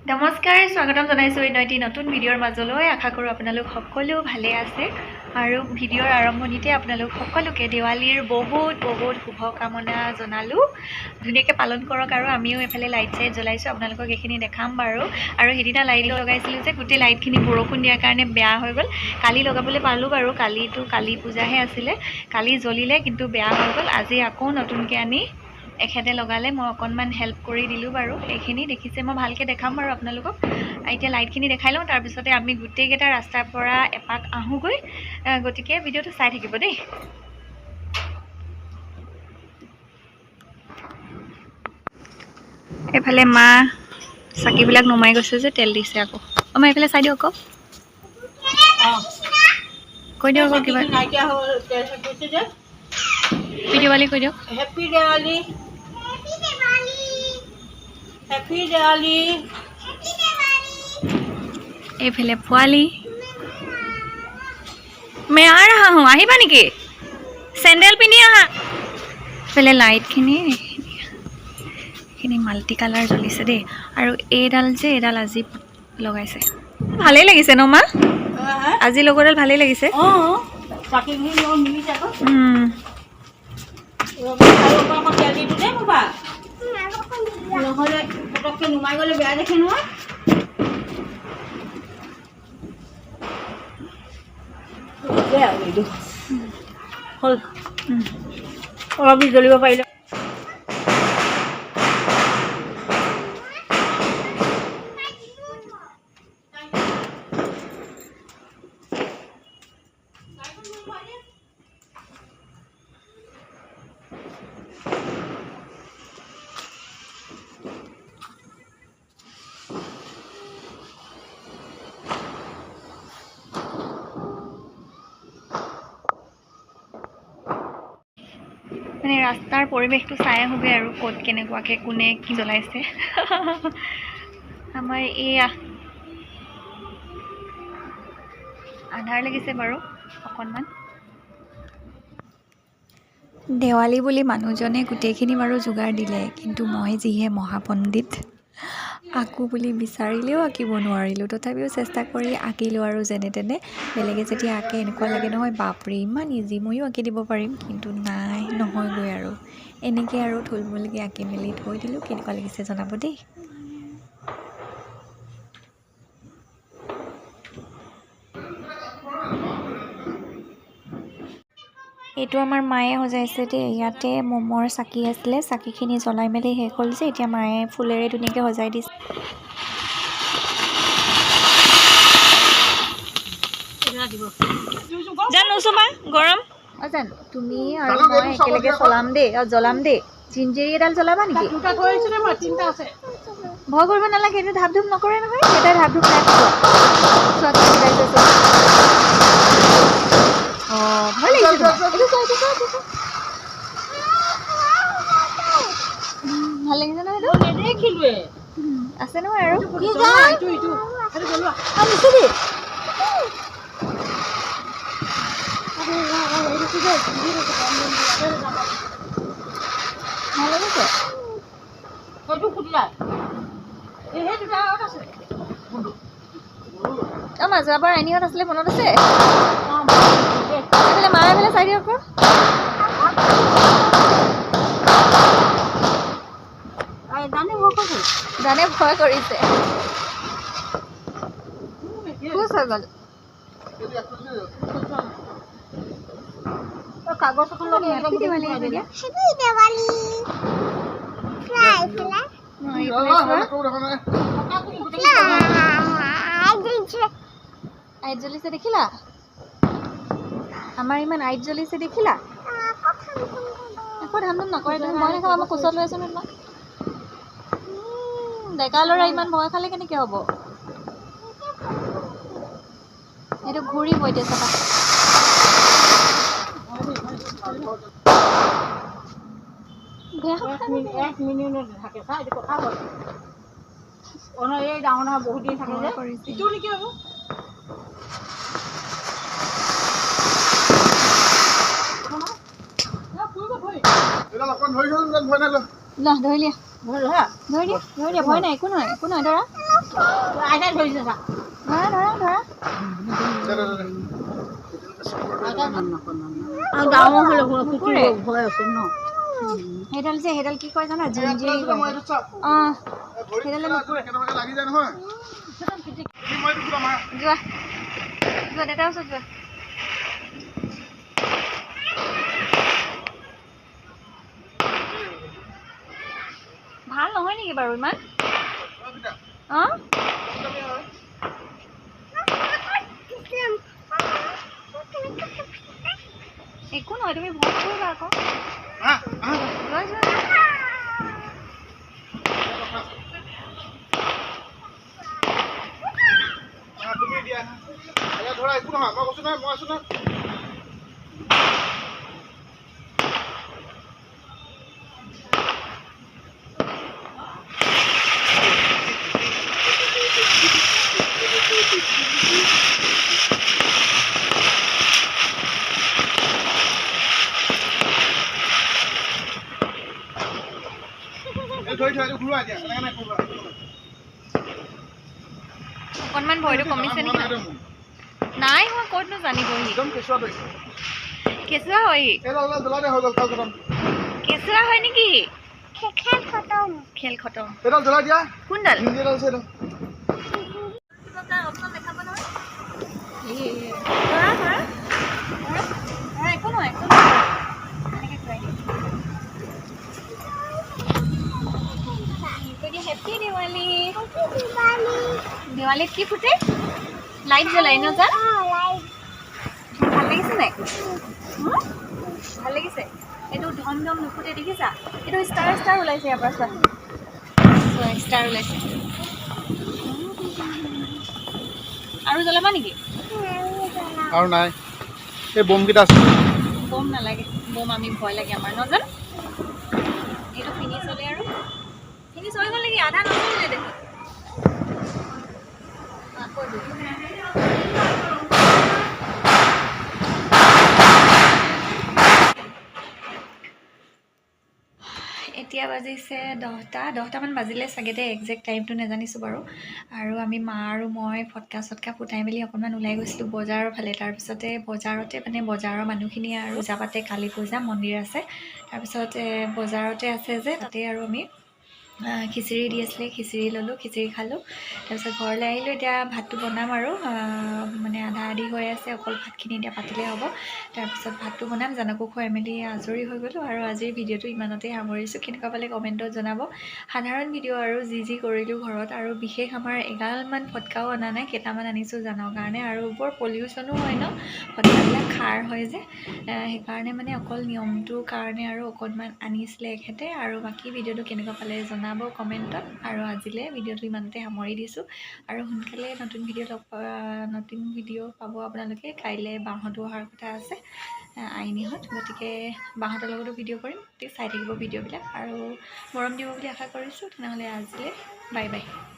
নমস্কাৰ স্বাগতম জনাইছো এটি নতুন ভিডিঅ'ৰ মাজলৈ আশা কৰো আপোনালোক সকলো ভালে আছে আৰু ভিডিঅ'ৰ আৰম্ভণিতে আপোনালোক সকলোকে দেৱালীৰ বহুত শুভকামনা জনালো ধুনীয়াকৈ পালন কৰক আৰু আমিও এফালে লাইট চাইট জ্বলাইছো আপোনালোকক এইখিনি দেখাম বাৰু আৰু হেদিনা লাইট লগাইছিলো যে গোটেই লাইটখিনি বৰষুণ দিয়াৰ কাৰণে বেয়া হৈ গ'ল কালি লগাবলৈ পালো বাৰু কালি পূজাহে আছিলে কালি জ্বলিলে কিন্তু বেয়া হৈ গ'ল আজি আকৌ নতুনকৈ আনি এখেতে লগালে মই অকণমান হেল্প কৰি দিলোঁ বাৰু এইখিনি দেখিছে মই ভালকৈ দেখাম বাৰু আপোনালোকক এতিয়া লাইটখিনি দেখাই লওঁ তাৰপিছতে আমি গোটেইকেইটা ৰাস্তাৰ পৰা এপাক আহোঁগৈ গতিকে ভিডিঅ'টো চাই থাকিব দেই এইফালে মা চাকিবিলাক নুমাই গৈছে যে তেল দিছে আকৌ মই এইফালে চাই দিওঁ আকৌ কৈ দিয়ক আকৌ কিবা দেৱালী কৈ দিয়ক হেপী দেৱালী हैप्पी दिवाली এইফালে পোৱালি मैं आ रहा हूँ আহিবা নেকি চেন্ডেল পিন্ধি আহা এইফালে লাইটখিনি এইখিনি মাল্টি কালাৰ জ্বলিছে দেই আৰু এইডাল আজি লগাইছে ভালেই লাগিছে ন মা আজি লগৰডাল ভালেই লাগিছে নহলে পটককে নুমাই গলে বেয়া দেখে নহয় অলপ জ্বলিব পাৰিলে মানে ৰাস্তাৰ পৰিৱেশটো চাই আহোঁগৈ আৰু ক'ত কেনেকুৱাকৈ কোনে কি জ্বলাইছে আমাৰ এয়া আন্ধাৰ লাগিছে বাৰু অকণমান দেৱালী বুলি মানুহজনে গোটেইখিনি বাৰু যোগাৰ দিলে কিন্তু মই যিহে মহাপণ্ডিত আঁকো বুলি বিচাৰিলেও আঁকিব নোৱাৰিলোঁ তথাপিও চেষ্টা কৰি আঁকিলোঁ আৰু যেনে তেনে বেলেগে যেতিয়া আঁকে এনেকুৱা লাগে নহয় বাপৰে ইমান ইজি ময়ো আঁকি দিব পাৰিম কিন্তু নাই নহয়গৈ আৰু এনেকৈ আৰু থুলমূলকৈ আঁকি মেলি থৈ দিলোঁ কেনেকুৱা লাগিছে জনাব দেই এইটো আমাৰ মায়ে সজাইছে দেই ইয়াতে মমৰ চাকি আছিলে চাকিখিনি জ্বলাই মেলি শেষ হ'ল যে এতিয়া মায়ে ফুলেৰে ধুনীয়াকৈ সজাই দিছে জান নুচুমা গৰম জান তুমি আৰু মই একেলগে চলাম দেই জ্বলাম দেই জিঞ্জিৰি এডাল জ্বলাবা নেকি ভয় কৰিব নালাগে এইটো ধাপ ধুপ নকৰে নহয় এটা ধাপ ধুপ নাই ভয় লাগিছে ভাল লাগিছে নহয় নেদেখিলোৱে আছে নহয় আৰু ভাল লাগিছে যোৱাবাৰ ৰাণীহঁত আছিলে মনত আছে এইফালে মাৰ এইফালে চাই দিয়ক জানে ভয় কৰিছে খুচ হৈ গ'ল কাগজ আইট জ্বলিছে দেখিলা আমাৰ ইমান আইট জ্বলিছে দেখিলা একো ধাম ধুম নকৰে তুমি ভয় নাখাবা মই কোচত লৈ আছো ন তোমাক ডেকা ল'ৰা ইমান ভয় খালে কেনেকৈ হ'ব এইটো ঘূৰিব এতিয়া চাবা এক মিনিট থাকে চা এইটো কথা হ'ল এই ডাঙৰ ডাঙৰ বহুত দিন থাকে যে ইটো নেকি হ'ব ধৰি দিয়া ভয় নাই একো নহয় ধৰা আইতাই ধৰিছে চা ধৰা ধৰা আৰু ডাঙৰ হ'লে কুকুৰে ভয় আছে ন সেইডাল কি কয় জানা জিঞ্জিৰি অঁ সেইডালে লাগি যায় নহয় যোৱা যোৱা দেউতাৰ ওচৰত যোৱা ভাল নহয় নেকি বাৰু ইমান অঁ একো নহয় তুমি ভয় কৰিবা আকৌ যোৱা যোৱা তুমি দিয়া ধৰা একো নহয় মই কৈছো নহয় মই আছো নহয় অকণমান ভয়টো কমিছে নেকি নাই হোৱা ক'তনো জানিবহি কেঁচুৱা হয় কেঁচুৱা হয় নেকি খেল খতম কোনডাল একো নহয় একো নহয় এনেকৈ খুৱাই দিম হেপী দেৱালী দেৱালীত কি ফুটে লাইট জ্বলাই ন যা ভাল লাগিছে নাই ভাল লাগিছে এইটো ধম ধম নুফুটে দেখিছা এইটো ষ্টাৰ ষ্টাৰ ওলাইছে ইয়াৰ পৰা চোৱা ষ্টাৰ ওলাইছে আৰু জ্বলাবা নেকি আৰু নাই এই বমকেইটা আছে বম নালাগে বম আমি ভয় লাগে আমাৰ নজানো এইটো ফিনিছ হ'লে আৰু ফিনিছ হৈ গ'ল নেকি আধা নচলিলে দেখোন এতিয়া বাজিছে 10টামান বাজিলে চাগে দেই একজেক্ট টাইমটো নাজানিছোঁ বাৰু আৰু আমি মা আৰু মই ফটকা চটকা ফুটাই মেলি অকণমান ওলাই গৈছিলোঁ বজাৰৰ ফালে তাৰপিছতে বজাৰতে মানে বজাৰৰ মানুহখিনিয়ে আৰু পূজা পাতে কালী পূজা মন্দিৰ আছে তাৰপিছত বজাৰতে আছে যে তাতে আৰু আমি খিচিৰি দি আছিলে খিচিৰি ল'লোঁ খিচিৰি খালোঁ তাৰপিছত ঘৰলৈ আহিলোঁ এতিয়া ভাতটো বনাম আৰু মানে আধা আধি হৈ আছে অকল ভাতখিনি এতিয়া পাতিলেই হ'ব তাৰপিছত ভাতটো বনাম জানকো খুৱাই মেলি আজৰি হৈ গ'লোঁ আৰু আজিৰ ভিডিঅ'টো ইমানতে সামৰিছোঁ কেনেকুৱা পালে কমেণ্টত জনাব সাধাৰণ ভিডিঅ' আৰু যি কৰিলোঁ ঘৰত আৰু বিশেষ আমাৰ এগালমান ফটকাও অনা নাই কেইটামান আনিছোঁ জানৰ কাৰণে আৰু বৰ পলিউশ্যনো হয় ন ফটকাবিলাক খাৰ হয় যে সেইকাৰণে মানে অকল নিয়মটোৰ কাৰণে আৰু অকণমান আনিছিলে এখেতে আৰু বাকী ভিডিঅ'টো কেনেকুৱা পালে জনাব কমেণ্টত আৰু আজিলৈ ভিডিঅ'টো ইমানতে সামৰি দিছোঁ আৰু সোনকালে নতুন ভিডিঅ' পাব আপোনালোকে কাইলৈ বাহঁতো অহাৰ কথা আছে আইনিহঁত গতিকে বাহঁতৰ লগতো ভিডিঅ' কৰিম গতিকে চাই থাকিব ভিডিঅ'বিলাক আৰু মৰম দিব বুলি আশা কৰিছোঁ তেনেহ'লে আজিলৈ বাই বাই